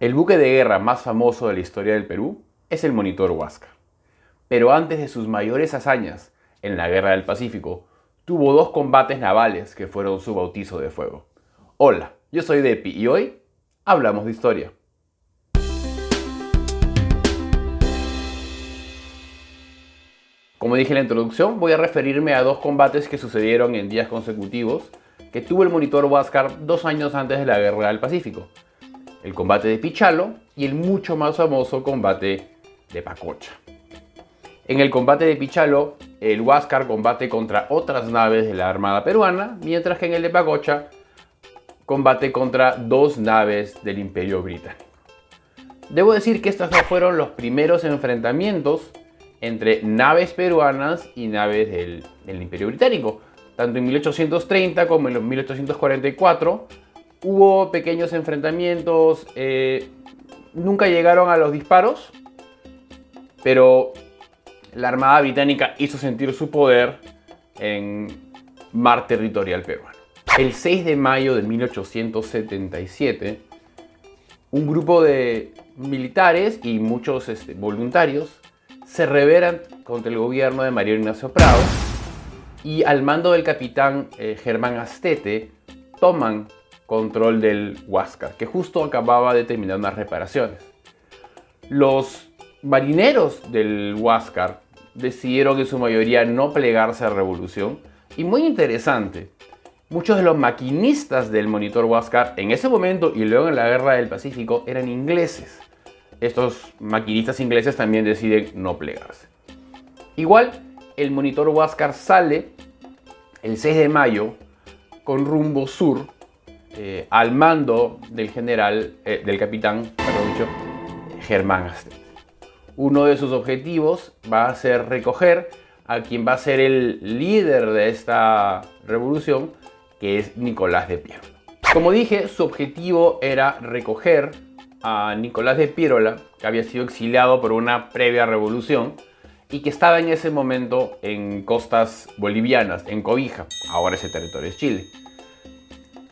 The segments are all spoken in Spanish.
El buque de guerra más famoso de la historia del Perú es el Monitor Huáscar. Pero antes de sus mayores hazañas en la Guerra del Pacífico, tuvo dos combates navales que fueron su bautizo de fuego. Hola, yo soy Depi y hoy hablamos de historia. Como dije en la introducción, voy a referirme a dos combates que sucedieron en días consecutivos que tuvo el Monitor Huáscar 2 años antes de la Guerra del Pacífico. El combate de Pichalo y el mucho más famoso combate de Pacocha. En el combate de Pichalo, el Huáscar combate contra otras naves de la Armada peruana, mientras que en el de Pacocha combate contra 2 naves del Imperio Británico. Debo decir que estos no fueron los primeros enfrentamientos entre naves peruanas y naves del Imperio Británico. Tanto en 1830 como en 1844 hubo pequeños enfrentamientos, nunca llegaron a los disparos, pero la Armada Británica hizo sentir su poder en mar territorial peruano. El 6 de mayo de 1877, un grupo de militares y muchos voluntarios se rebelan contra el gobierno de Mario Ignacio Prado y al mando del capitán Germán Astete toman control del Huáscar, que justo acababa de terminar unas reparaciones. Los marineros del Huáscar decidieron en su mayoría no plegarse a la revolución y, muy interesante, muchos de los maquinistas del Monitor Huáscar en ese momento y luego en la Guerra del Pacífico eran ingleses. Estos maquinistas ingleses también deciden no plegarse. Igual, el Monitor Huáscar sale el 6 de mayo con rumbo sur al mando del capitán Germán Astete. Uno de sus objetivos va a ser recoger a quien va a ser el líder de esta revolución, que es Nicolás de Piérola. Como dije, su objetivo era recoger a Nicolás de Piérola, que había sido exiliado por una previa revolución y que estaba en ese momento en costas bolivianas, en Cobija, ahora ese territorio es Chile.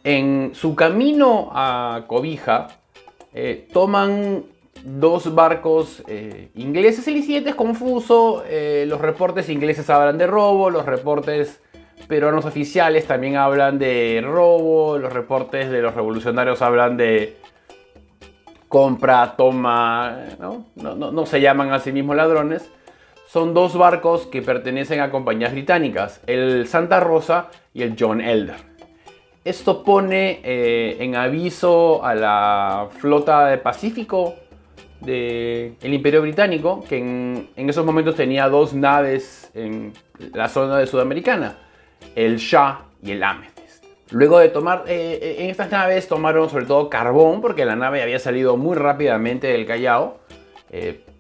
En su camino a Cobija, toman 2 barcos ingleses. El incidente es confuso, los reportes ingleses hablan de robo, los reportes peruanos oficiales también hablan de robo, los reportes de los revolucionarios hablan de compra, toma, no se llaman a sí mismos ladrones. Son 2 barcos que pertenecen a compañías británicas, el Santa Rosa y el John Elder. Esto pone en aviso a la flota del Pacífico del Imperio Británico, que en esos momentos tenía 2 naves en la zona de Sudamericana, el Shah y el Amethyst. Luego de tomar, en estas naves tomaron sobre todo carbón, porque la nave había salido muy rápidamente del Callao.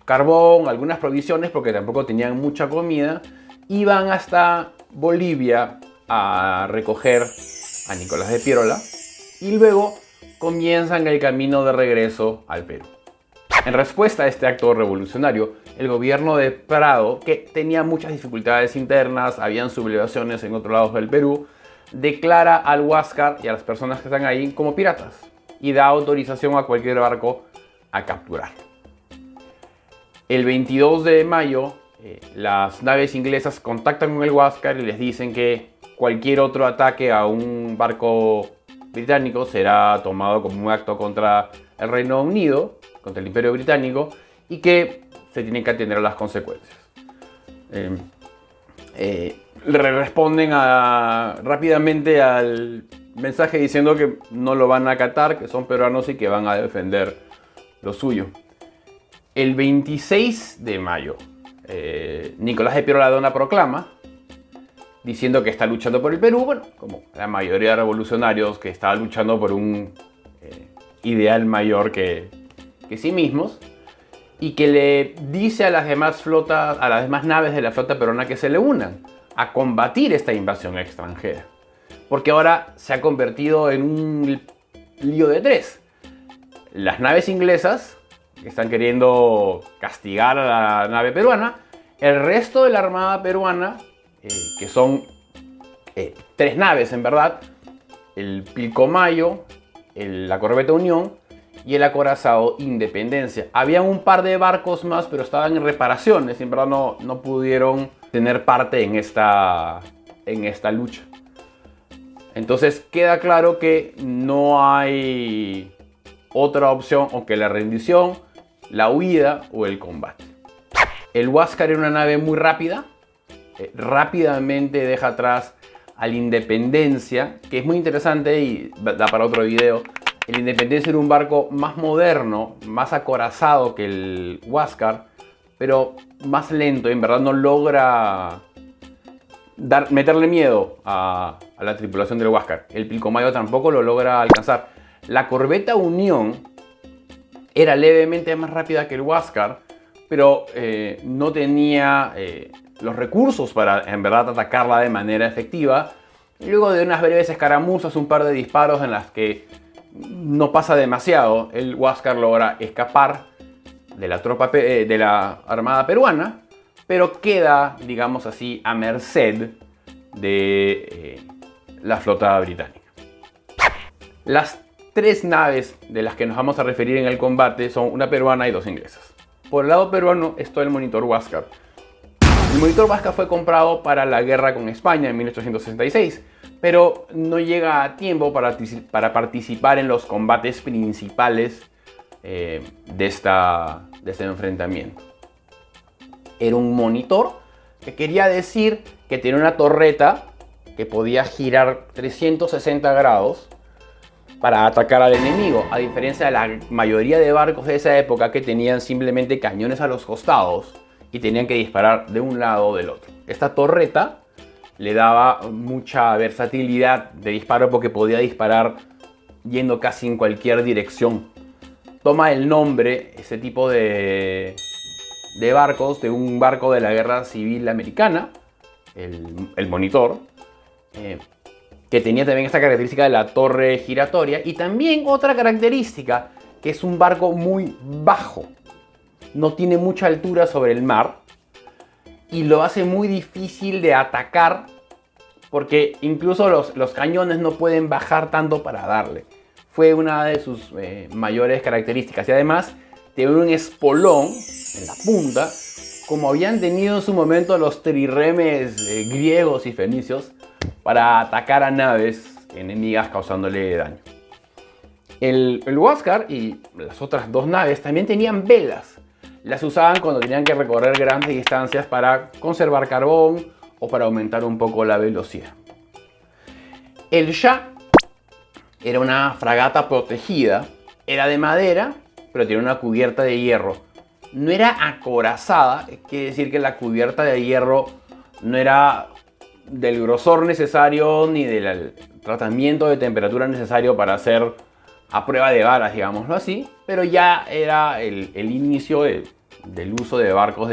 Carbón, algunas provisiones, porque tampoco tenían mucha comida. Iban hasta Bolivia a recoger a Nicolás de Piérola y luego comienzan el camino de regreso al Perú. En respuesta a este acto revolucionario, el gobierno de Prado, que tenía muchas dificultades internas, habían sublevaciones en otros lados del Perú, declara al Huáscar y a las personas que están ahí como piratas y da autorización a cualquier barco a capturar. El 22 de mayo, las naves inglesas contactan con el Huáscar y les dicen que cualquier otro ataque a un barco británico será tomado como un acto contra el Reino Unido, contra el Imperio Británico, y que se tienen que atender a las consecuencias. Le responden rápidamente al mensaje diciendo que no lo van a acatar, que son peruanos y que van a defender lo suyo. El 26 de mayo, Nicolás de Piérola da una proclama diciendo que está luchando por el Perú, bueno, como la mayoría de revolucionarios que estaban luchando por un ideal mayor que sí mismos, y que le dice a las demás flotas, a las demás naves de la flota peruana que se le unan a combatir esta invasión extranjera, porque ahora se ha convertido en un lío de 3. Las naves inglesas, que están queriendo castigar a la nave peruana, el resto de la armada peruana, que son 3 naves en verdad, el Pilcomayo, la corbeta Unión y el acorazado Independencia. Habían un par de barcos más, pero estaban en reparaciones y en verdad no pudieron tener parte en esta lucha. Entonces queda claro que no hay otra opción o que la rendición, la huida o el combate. El Huáscar era una nave muy rápida, rápidamente deja atrás al Independencia, que es muy interesante y da para otro video. El Independencia era un barco más moderno, más acorazado que el Huáscar, pero más lento, en verdad no logra meterle miedo a la tripulación del Huáscar. El Pilcomayo tampoco lo logra alcanzar. La corbeta Unión era levemente más rápida que el Huáscar, pero no tenía los recursos para en verdad atacarla de manera efectiva. Luego de unas breves escaramuzas, un par de disparos en las que no pasa demasiado, el Huáscar logra escapar de la tropa de la Armada peruana, pero queda, digamos así, a merced de la flota británica. Las tres naves de las que nos vamos a referir en el combate son una peruana y dos inglesas. Por el lado peruano está el monitor Huáscar. El monitor Huáscar fue comprado para la guerra con España en 1866, pero no llega a tiempo para participar en los combates principales de este enfrentamiento. Era un monitor, que quería decir que tenía una torreta que podía girar 360 grados para atacar al enemigo, a diferencia de la mayoría de barcos de esa época que tenían simplemente cañones a los costados y tenían que disparar de un lado o del otro. Esta torreta le daba mucha versatilidad de disparo porque podía disparar yendo casi en cualquier dirección. Toma el nombre, ese tipo de barcos, de un barco de la Guerra Civil Americana, el monitor, que tenía también esta característica de la torre giratoria, y también otra característica, que es un barco muy bajo. No tiene mucha altura sobre el mar y lo hace muy difícil de atacar porque incluso los cañones no pueden bajar tanto para darle. Fue una de sus mayores características, y además tiene un espolón en la punta, como habían tenido en su momento los trirremes griegos y fenicios, para atacar a naves enemigas causándole daño. El Huáscar y las otras dos naves también tenían velas. Las usaban cuando tenían que recorrer grandes distancias para conservar carbón o para aumentar un poco la velocidad. El Shah era una fragata protegida, era de madera, pero tenía una cubierta de hierro. No era acorazada, quiere decir que la cubierta de hierro no era del grosor necesario ni del tratamiento de temperatura necesario para hacer a prueba de balas, digámoslo así, pero ya era el inicio del uso de barcos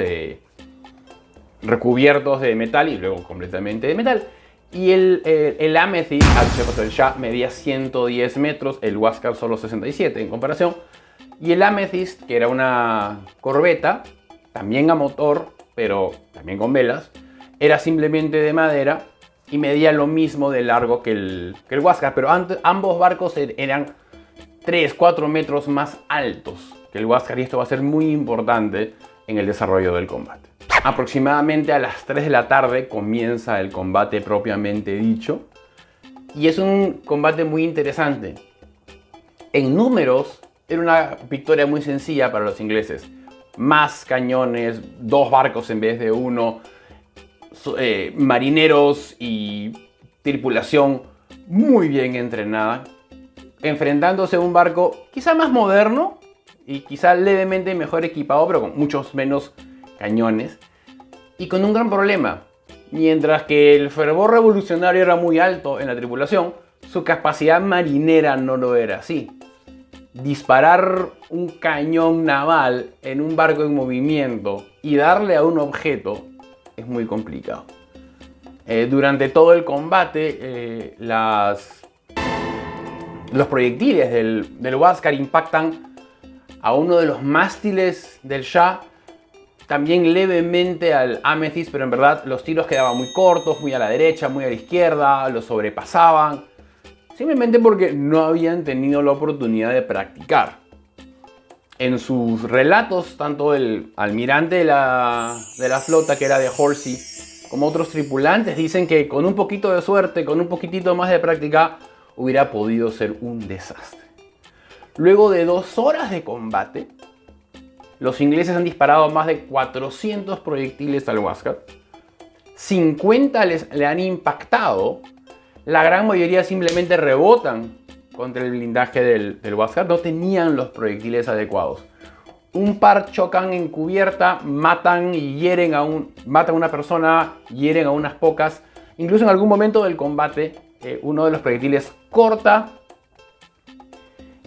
recubiertos de metal y luego completamente de metal. Y el Amethyst, el Shah, medía 110 metros, el Huáscar solo 67 en comparación. Y el Amethyst, que era una corbeta, también a motor, pero también con velas, era simplemente de madera y medía lo mismo de largo que el Huáscar, pero ambos barcos eran 3-4 metros más altos que el Huáscar, y esto va a ser muy importante en el desarrollo del combate. Aproximadamente a las 3 de la tarde comienza el combate propiamente dicho, y es un combate muy interesante. En números era una victoria muy sencilla para los ingleses. Más cañones, 2 barcos en vez de 1, marineros y tripulación muy bien entrenada, enfrentándose a un barco quizá más moderno y quizá levemente mejor equipado, pero con muchos menos cañones, y con un gran problema. Mientras que el fervor revolucionario era muy alto en la tripulación, su capacidad marinera no lo era así. Disparar un cañón naval en un barco en movimiento y darle a un objeto es muy complicado. Durante todo el combate, los proyectiles del Huáscar impactan a uno de los mástiles del Shah, también levemente al Amethyst, pero en verdad los tiros quedaban muy cortos, muy a la derecha, muy a la izquierda, los sobrepasaban, simplemente porque no habían tenido la oportunidad de practicar. En sus relatos, tanto el almirante de la flota, que era de Horsey, como otros tripulantes, dicen que con un poquito de suerte, con un poquitito más de práctica, hubiera podido ser un desastre. Luego de 2 horas de combate, los ingleses han disparado más de 400 proyectiles al Huáscar. 50 le han impactado. La gran mayoría simplemente rebotan contra el blindaje del Huáscar. No tenían los proyectiles adecuados. Un par chocan en cubierta, matan y hieren matan a una persona, hieren a unas pocas. Incluso en algún momento del combate, uno de los proyectiles corta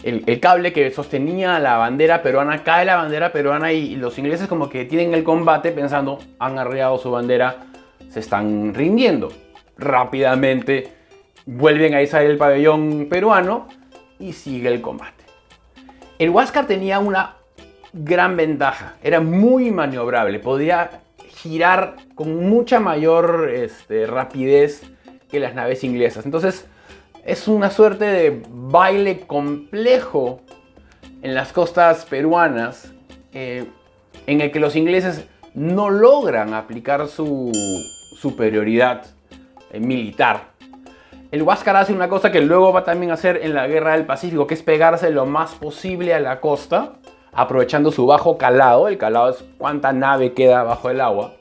el cable que sostenía la bandera peruana, cae la bandera peruana y los ingleses como que tienen el combate pensando, han arriado su bandera, se están rindiendo. Rápidamente vuelven a izar el pabellón peruano y sigue el combate. El Huáscar tenía una gran ventaja, era muy maniobrable, podía girar con mucha mayor rapidez que las naves inglesas. Entonces es una suerte de baile complejo en las costas peruanas, en el que los ingleses no logran aplicar su superioridad militar. El Huáscar hace una cosa que luego va también a hacer en la Guerra del Pacífico, que es pegarse lo más posible a la costa, aprovechando su bajo calado. El calado es cuánta nave queda bajo el agua.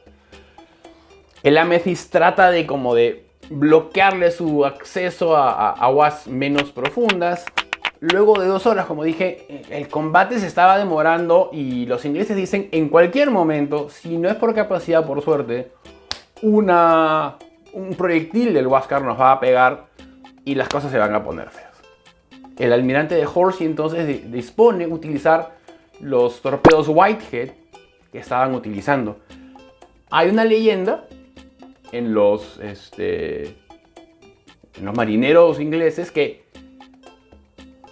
El Amethyst trata de bloquearle su acceso a aguas menos profundas. Luego de 2 horas, como dije, el combate se estaba demorando y los ingleses dicen, en cualquier momento, si no es por capacidad, por suerte, un proyectil del Huáscar nos va a pegar y las cosas se van a poner feas. El almirante de Horsey entonces dispone utilizar los torpedos Whitehead que estaban utilizando. Hay una leyenda en los marineros ingleses que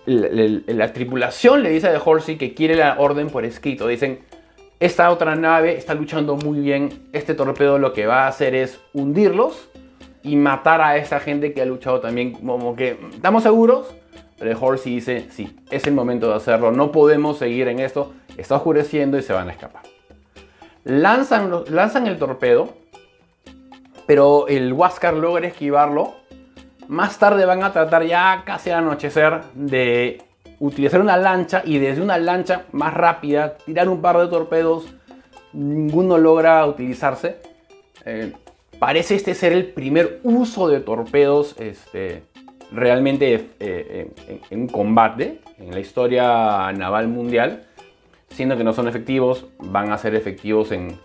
la tripulación le dice a de Horsey que quiere la orden por escrito. Dicen, esta otra nave está luchando muy bien, este torpedo lo que va a hacer es hundirlos y matar a esa gente que ha luchado también. Como que, ¿estamos seguros? Pero de Horsey dice, sí, es el momento de hacerlo, no podemos seguir en esto, está oscureciendo y se van a escapar. Lanzan el torpedo, pero el Huáscar logra esquivarlo. Más tarde van a tratar, ya casi al anochecer, de utilizar una lancha y desde una lancha más rápida tirar un par de torpedos. Ninguno logra utilizarse. Parece ser el primer uso de torpedos realmente en un combate en la historia naval mundial. Siendo que no son efectivos, van a ser efectivos en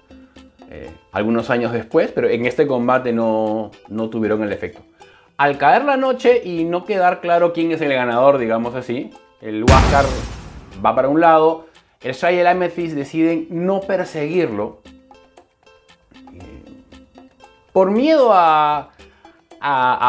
algunos años después, pero en este combate no tuvieron el efecto. Al caer la noche y no quedar claro quién es el ganador, digamos así, el Huáscar va para un lado, el Shah y el Amethyst deciden no perseguirlo por miedo a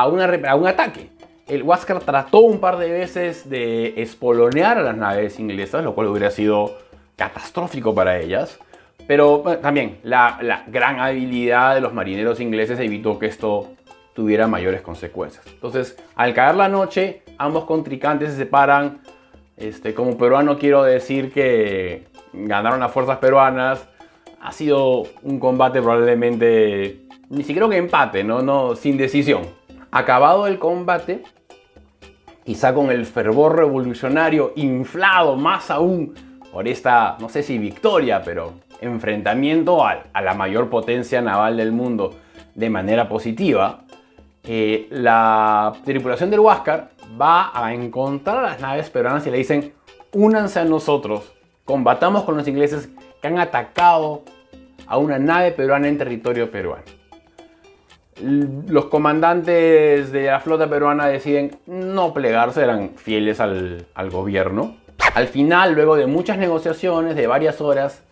un ataque. El Huáscar trató un par de veces de espolonear a las naves inglesas, lo cual hubiera sido catastrófico para ellas. Pero bueno, también la gran habilidad de los marineros ingleses evitó que esto tuviera mayores consecuencias. Entonces, al caer la noche, ambos contrincantes se separan. Como peruano quiero decir que ganaron las fuerzas peruanas. Ha sido un combate probablemente, ni siquiera un empate, no, sin decisión. Acabado el combate, quizá con el fervor revolucionario inflado más aún por esta, no sé si victoria, pero enfrentamiento a la mayor potencia naval del mundo de manera positiva, la tripulación del Huáscar va a encontrar a las naves peruanas y le dicen, únanse a nosotros, combatamos con los ingleses que han atacado a una nave peruana en territorio peruano. Los comandantes de la flota peruana deciden no plegarse, eran fieles al gobierno. Al final, luego de muchas negociaciones, de varias horas,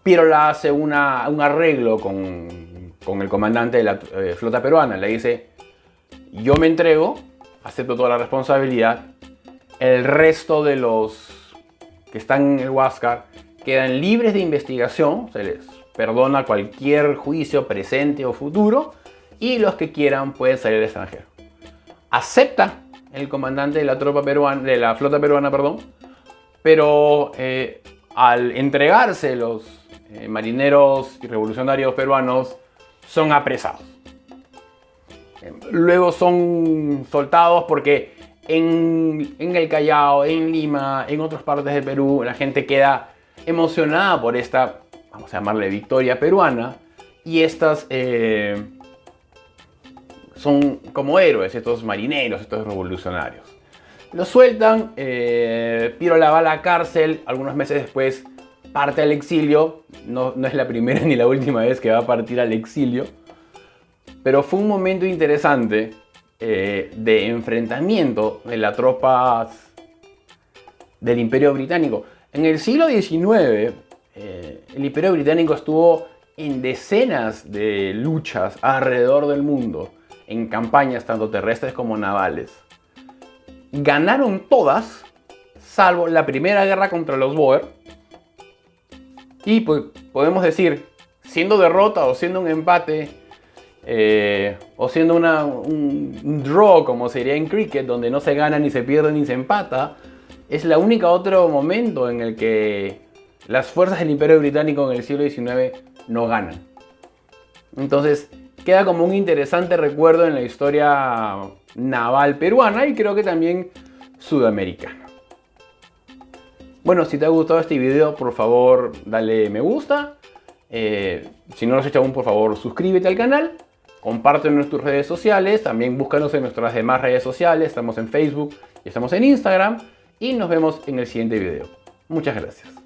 Pirola hace un arreglo con el comandante de la flota peruana. Le dice, yo me entrego, acepto toda la responsabilidad, el resto de los que están en el Huáscar quedan libres de investigación, se les perdona cualquier juicio presente o futuro, y los que quieran pueden salir al extranjero. Acepta el comandante de la tropa peruana, de la flota peruana, pero al entregarse los marineros y revolucionarios peruanos son apresados. Luego son soltados porque en el Callao, en Lima, en otras partes del Perú, la gente queda emocionada por esta, vamos a llamarle, victoria peruana, y estas son como héroes, estos marineros, estos revolucionarios. Los sueltan, Pirola va a la cárcel, algunos meses después parte al exilio, no es la primera ni la última vez que va a partir al exilio, pero fue un momento interesante de enfrentamiento de las tropas del Imperio Británico. En el siglo XIX, el Imperio Británico estuvo en decenas de luchas alrededor del mundo, en campañas tanto terrestres como navales. Ganaron todas, salvo la primera guerra contra los Boer. Y pues, podemos decir, siendo derrota o siendo un empate, o siendo un draw, como sería en cricket, donde no se gana, ni se pierde, ni se empata, es la única otro momento en el que las fuerzas del Imperio Británico en el siglo XIX no ganan. Entonces, queda como un interesante recuerdo en la historia naval peruana y creo que también sudamericana. Bueno, si te ha gustado este video, por favor, dale me gusta. Si no lo has hecho aún, por favor, suscríbete al canal. Compártelo en tus redes sociales. También búscanos en nuestras demás redes sociales. Estamos en Facebook y estamos en Instagram. Y nos vemos en el siguiente video. Muchas gracias.